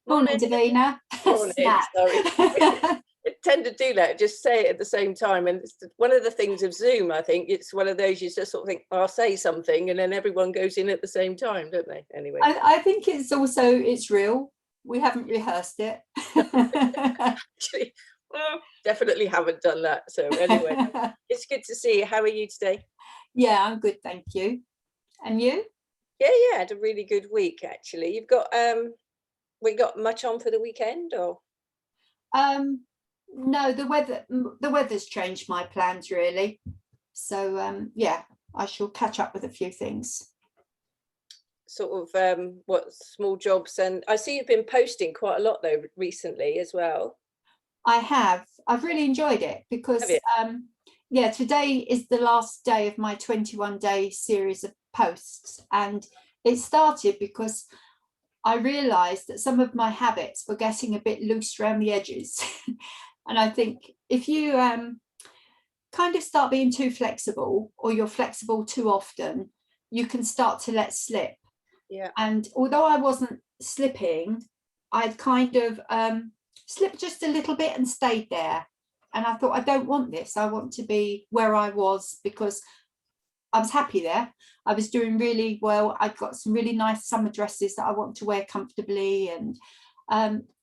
Morning, Morning. Davina. Morning. Snap. Sorry. I tend to do that, just say it at the same time. And it's one of the things of Zoom, I think, it's one of those you just sort of think, I'll say something, and then everyone goes in at the same time, don't they? Anyway. I think it's real. We haven't rehearsed it. Actually, definitely haven't done that. So anyway, it's good to see you. How are you today? Yeah, I'm good, thank you. And you? Yeah, I had a really good week, actually. We got much on for the weekend, or? No, the weather's changed my plans really. So yeah, I shall catch up with a few things. Sort of what small jobs, and I see you've been posting quite a lot though recently as well. I've really enjoyed it because yeah, today is the last day of my 21-day series of posts, and it started because I realized that some of my habits were getting a bit loose around the edges. And I think if you kind of start being too flexible, or you're flexible too often, you can start to let slip. Yeah. And although I wasn't slipping, I'd kind of slipped just a little bit and stayed there. And I thought, I don't want this. I want to be where I was, because I was happy there. I was doing really well. I'd got some really nice summer dresses that I want to wear comfortably. And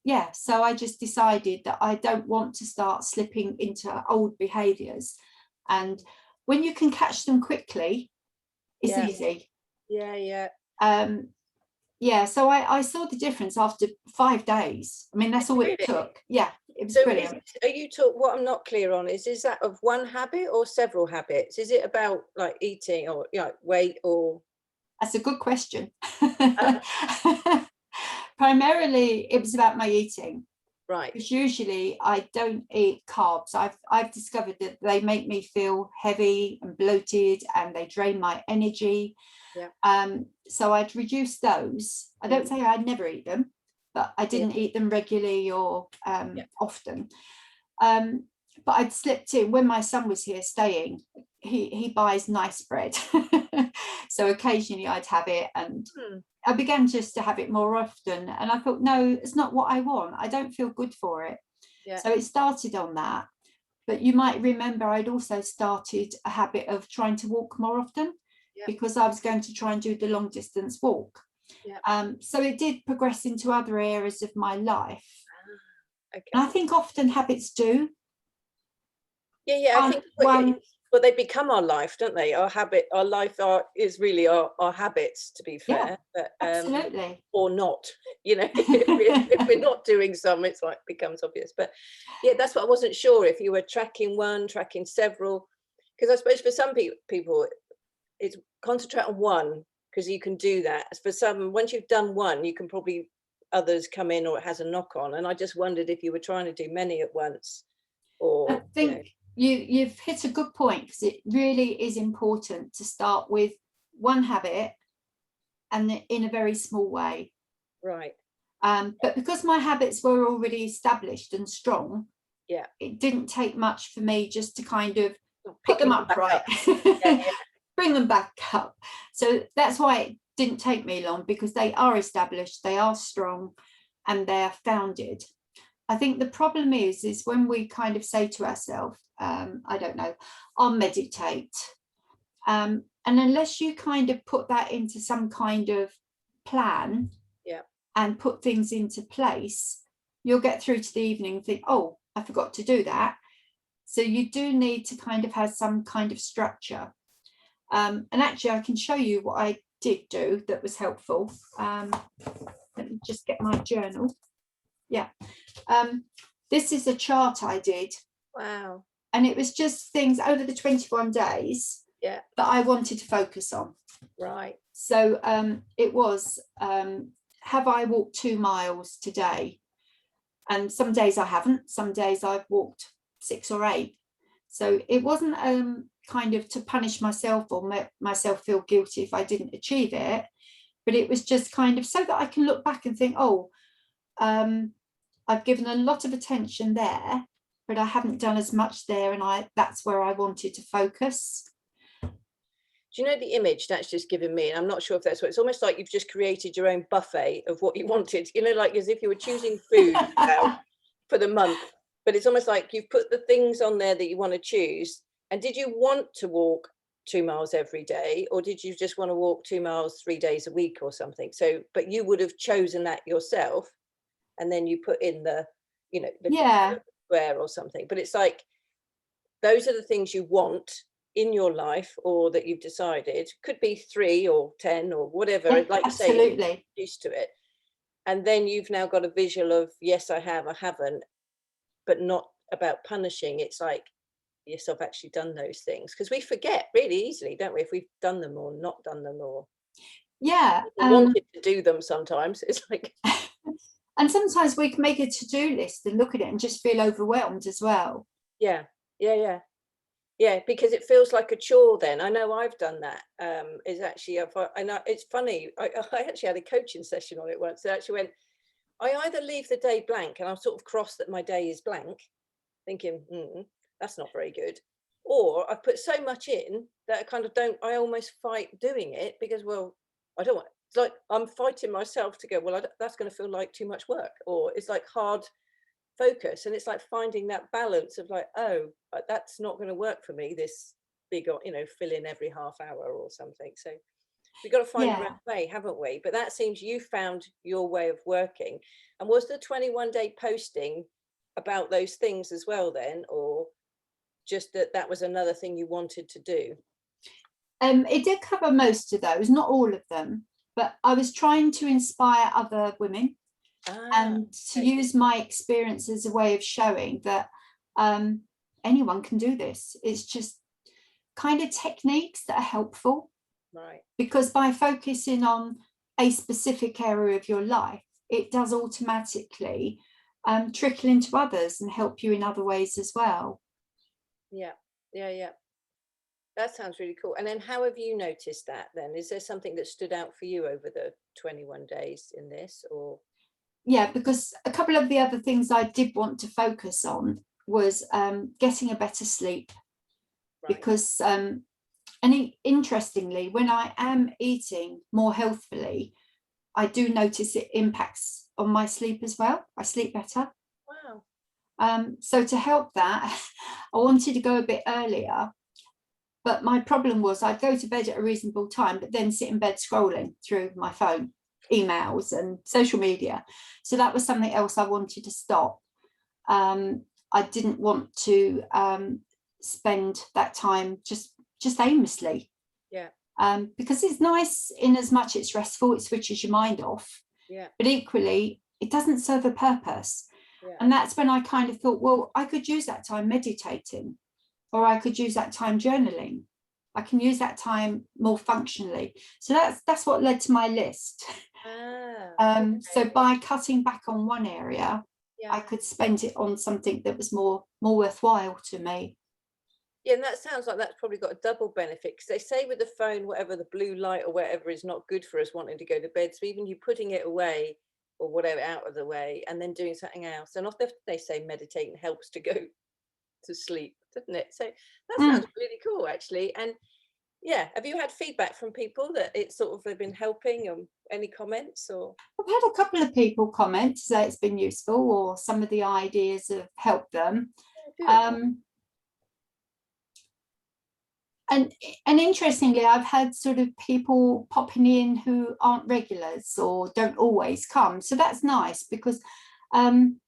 yeah, so I just decided that I don't want to start slipping into old behaviours. And when you can catch them quickly, it's easy. Yeah. Yeah, so I saw the difference after 5 days. I mean, that's all it took. Yeah, it was brilliant. Are you what I'm not clear on is that of one habit or several habits? Is it about like eating or weight or? That's a good question. Primarily, it was about my eating. Right. Because usually I don't eat carbs. I've discovered that they make me feel heavy and bloated, and they drain my energy. Yeah. So I'd reduce those. I don't say I'd never eat them, but I didn't eat them regularly or often. But I'd slipped in when my son was here staying. He buys nice bread. So occasionally I'd have it, and I began just to have it more often. And I thought, no, it's not what I want. I don't feel good for it. Yeah. So it started on that. But you might remember I'd also started a habit of trying to walk more often, because I was going to try and do the long distance walk. So it did progress into other areas of my life. Okay. And I think often habits do. I think well, they become our life, don't they? Our life is really our habits, to be fair. But, absolutely. Or not, if we're not doing some, it's like becomes obvious. But yeah, that's what I wasn't sure if you were tracking one, tracking several, because I suppose for some people it's concentrate on one, because you can do that. For some, once you've done one, you can probably others come in, or it has a knock on. And I just wondered if you were trying to do many at once, or I think you've hit a good point, because it really is important to start with one habit and in a very small way. Right. But because my habits were already established and strong, it didn't take much for me just to kind of put them upright. Bring them back up. So that's why it didn't take me long, because they are established, they are strong, and they are founded. I think the problem is when we kind of say to ourselves, I don't know, I'll meditate. And unless you kind of put that into some kind of plan and put things into place, you'll get through to the evening and think, oh, I forgot to do that. So you do need to kind of have some kind of structure. And actually, I can show you what I did do that was helpful. Let me just get my journal. This is a chart I did. Wow. And it was just things over the 21 days that I wanted to focus on. Right. So it was, have I walked 2 miles today? And some days I haven't. Some days I've walked 6 or 8. So it wasn't kind of to punish myself or make myself feel guilty if I didn't achieve it, but it was just kind of so that I can look back and think, oh, I've given a lot of attention there, but I haven't done as much there, and that's where I wanted to focus. Do you know the image that's just given me? And I'm not sure if that's what it's almost like you've just created your own buffet of what you wanted, you know, like as if you were choosing food now for the month. But it's almost like you've put the things on there that you want to choose. And did you want to walk 2 miles every day, or did you just want to walk 2 miles 3 days a week or something? So, but you would have chosen that yourself, and then you put in the, you know, the square or something. But it's like, those are the things you want in your life, or that you've decided. Could be 3 or 10 or whatever, like you say, you're used to it. And then you've now got a visual of, yes, I haven't, but not about punishing. It's like, yes, I've actually done those things, because we forget really easily, don't we, if we've done them or not done them, or wanted to do them sometimes. It's like and sometimes we can make a to-do list and look at it and just feel overwhelmed as well. Yeah, because it feels like a chore then. I know I've done that. Is actually, I know it's funny, I actually had a coaching session on it once. I actually went, I either leave the day blank and I'll sort of cross that my day is blank, thinking, that's not very good. Or I put so much in that I kind of I almost fight doing it, because, well, I don't want, it's like I'm fighting myself to go, well, that's going to feel like too much work, or it's like hard focus. And it's like finding that balance of like, oh, that's not going to work for me, this big, you know, fill in every half hour or something. So we've got to find our own way, haven't we? But that seems you found your way of working. And was the 21-day posting about those things as well then, or just that was another thing you wanted to do? It did cover most of those, not all of them, but I was trying to inspire other women and to use my experience as a way of showing that anyone can do this. It's just kind of techniques that are helpful. Right. Because by focusing on a specific area of your life, it does automatically trickle into others and help you in other ways as well. Yeah. That sounds really cool. And then how have you noticed that then? Is there something that stood out for you over the 21 days in this, or? Yeah, because a couple of the other things I did want to focus on was getting a better sleep. Right. Because and interestingly, when I am eating more healthfully, I do notice it impacts on my sleep as well. I sleep better. Wow. So to help that, I wanted to go a bit earlier, but my problem was I'd go to bed at a reasonable time, but then sit in bed scrolling through my phone, emails and social media. So that was something else I wanted to stop. I didn't want to spend that time just aimlessly. Yeah. Because it's nice in as much it's restful, it switches your mind off. Yeah. But equally, it doesn't serve a purpose. Yeah. And that's when I kind of thought, well, I could use that time meditating, or I could use that time journaling. I can use that time more functionally. So that's what led to my list. Okay. So by cutting back on one area, I could spend it on something that was more worthwhile to me. Yeah, and that sounds like that's probably got a double benefit, because they say with the phone, whatever, the blue light or whatever is not good for us wanting to go to bed. So even you putting it away or whatever out of the way and then doing something else, and often they say meditating helps to go to sleep, doesn't it? So that sounds really cool, actually. And yeah, have you had feedback from people that it's sort of they've been helping, or any comments? Or I've had a couple of people comment to say it's been useful, or some of the ideas have helped them. And interestingly, I've had sort of people popping in who aren't regulars or don't always come. So that's nice, because and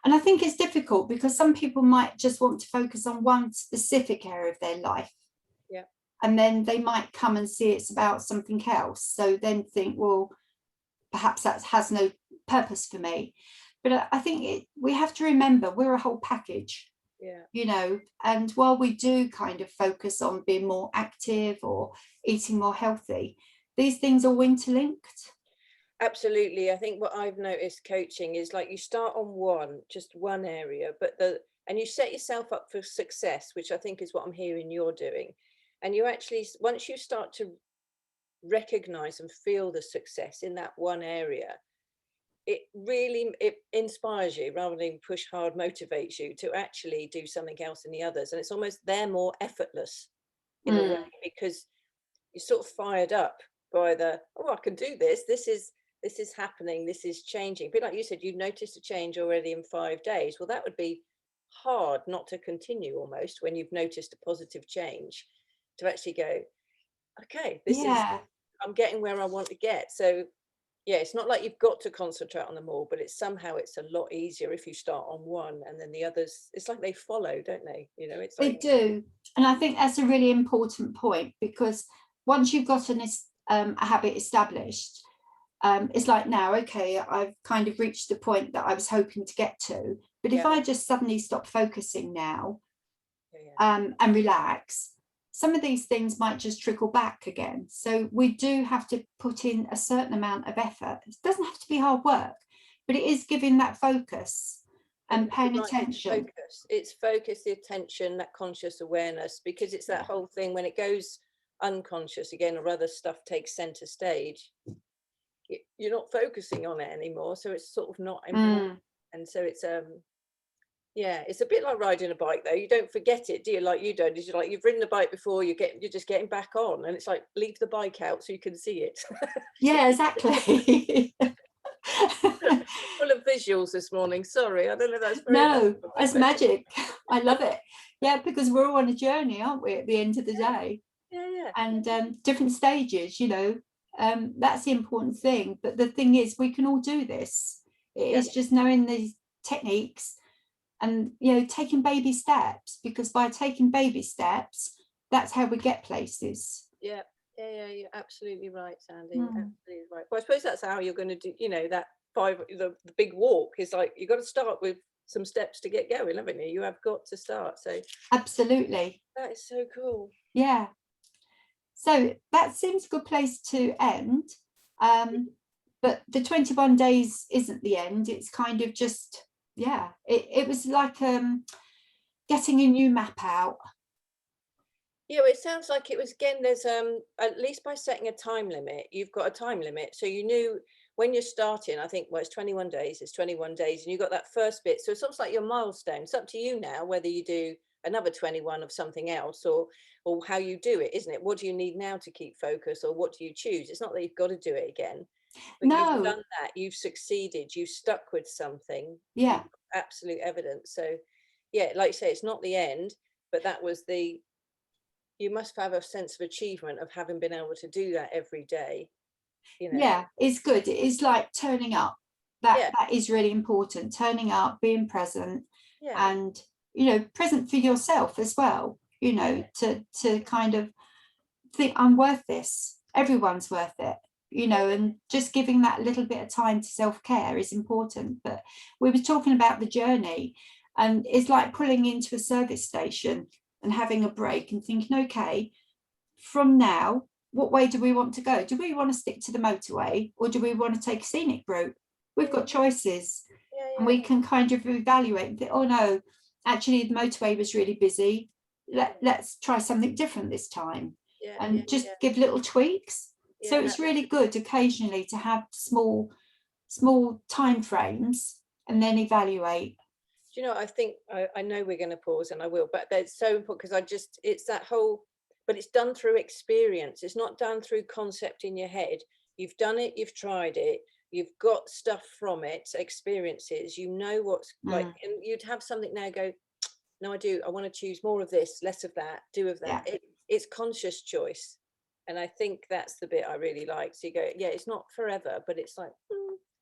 I think it's difficult because some people might just want to focus on one specific area of their life. Yeah. And then they might come and see it's about something else. So then think, well, perhaps that has no purpose for me. But I think we have to remember we're a whole package. Yeah. You know, and while we do kind of focus on being more active or eating more healthy, these things are interlinked. Absolutely. I think what I've noticed coaching is like you start on just one area, and you set yourself up for success, which I think is what I'm hearing you're doing. And you actually, once you start to recognize and feel the success in that one area, it inspires you rather than push hard, motivates you to actually do something else in the others. And it's almost they're more effortless in a way, because you're sort of fired up by the, oh, I can do this. This is happening. This is changing. But like you said, you noticed a change already in 5 days. Well, that would be hard not to continue almost when you've noticed a positive change, to actually go, okay, this is, I'm getting where I want to get. So yeah, it's not like you've got to concentrate on them all, but it's somehow it's a lot easier if you start on one and then the others, it's like they follow, don't they? You know, it's like, they do. And I think that's a really important point, because once you've got a habit established, it's like, now, okay, I've kind of reached the point that I was hoping to get to, but if I just suddenly stop focusing now and relax, some of these things might just trickle back again. So we do have to put in a certain amount of effort. It doesn't have to be hard work, but it is giving that focus and paying attention. It's focus, the attention, that conscious awareness, because it's that whole thing when it goes unconscious again, or other stuff takes center stage, you're not focusing on it anymore, so it's sort of not important. And so it's it's a bit like riding a bike, though. You don't forget it, do you? Like you don't. It's like you've ridden the bike before, you're just getting back on, and it's like, leave the bike out so you can see it. Yeah, exactly. Full of visuals this morning. Sorry, I don't know if that's very that's magic. I love it. Yeah, because we're all on a journey, aren't we, at the end of the day? And different stages, you know. That's the important thing. But the thing is, we can all do this. It's just knowing these techniques and, you know, taking baby steps, because by taking baby steps, that's how we get places. Yeah, you're absolutely right, Sandy. Absolutely right. Well, I suppose that's how you're going to do, you know, that the big walk is like, you've got to start with some steps to get going, haven't you? You have got to start. So absolutely. That is so cool. Yeah. So that seems a good place to end. But the 21 days isn't the end. It's kind of just, it was like getting a new map out. Yeah, it sounds like it was, again, there's at least by setting a time limit, you've got a time limit. So you knew when you're starting, I think, well, it's 21 days, and you got that first bit. So it's almost like your milestone. It's up to you now whether you do another 21 of something else, or how you do it, isn't it? What do you need now to keep focus, or what do you choose? It's not that you've got to do it again, but you've done that, you've succeeded, you've stuck with something. Yeah, absolute evidence. So yeah, like you say, it's not the end, but that was you must have a sense of achievement of having been able to do that every day, you know. Yeah, it's good. It's like turning up. That is really important. Turning up, being present, and, you know, present for yourself as well, you know, to kind of think, I'm worth this, everyone's worth it, you know, and just giving that little bit of time to self-care is important. But we were talking about the journey, and it's like pulling into a service station and having a break and thinking, okay, from now, what way do we want to go? Do we want to stick to the motorway, or do we want to take a scenic route? We've got choices, and we can kind of evaluate and think, oh no, actually the motorway was really busy. Let's try something different this time, and just give little tweaks. So it's really good occasionally to have small time frames and then evaluate. Do you know, I think, I know we're going to pause, and I will, but that's so important, because it's that whole, but it's done through experience. It's not done through concept in your head. You've done it, you've tried it, you've got stuff from it, experiences, you know what's like, and you'd have something now go, no, I want to choose more of this, less of that, do of that. It's conscious choice. And I think that's the bit I really like. So you go, it's not forever, but it's like,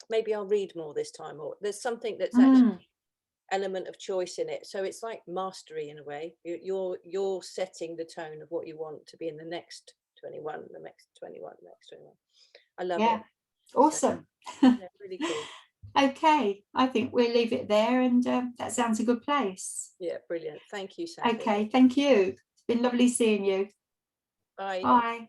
maybe I'll read more this time, or there's something that's actually element of choice in it. So it's like mastery in a way. You're setting the tone of what you want to be in the next 21, the next 21, the next 21. I love it. Awesome. So, really cool. Okay, I think we'll leave it there, and that sounds a good place. Yeah, brilliant. Thank you, Sandy. Okay, thank you. It's been lovely seeing you. Bye. Bye.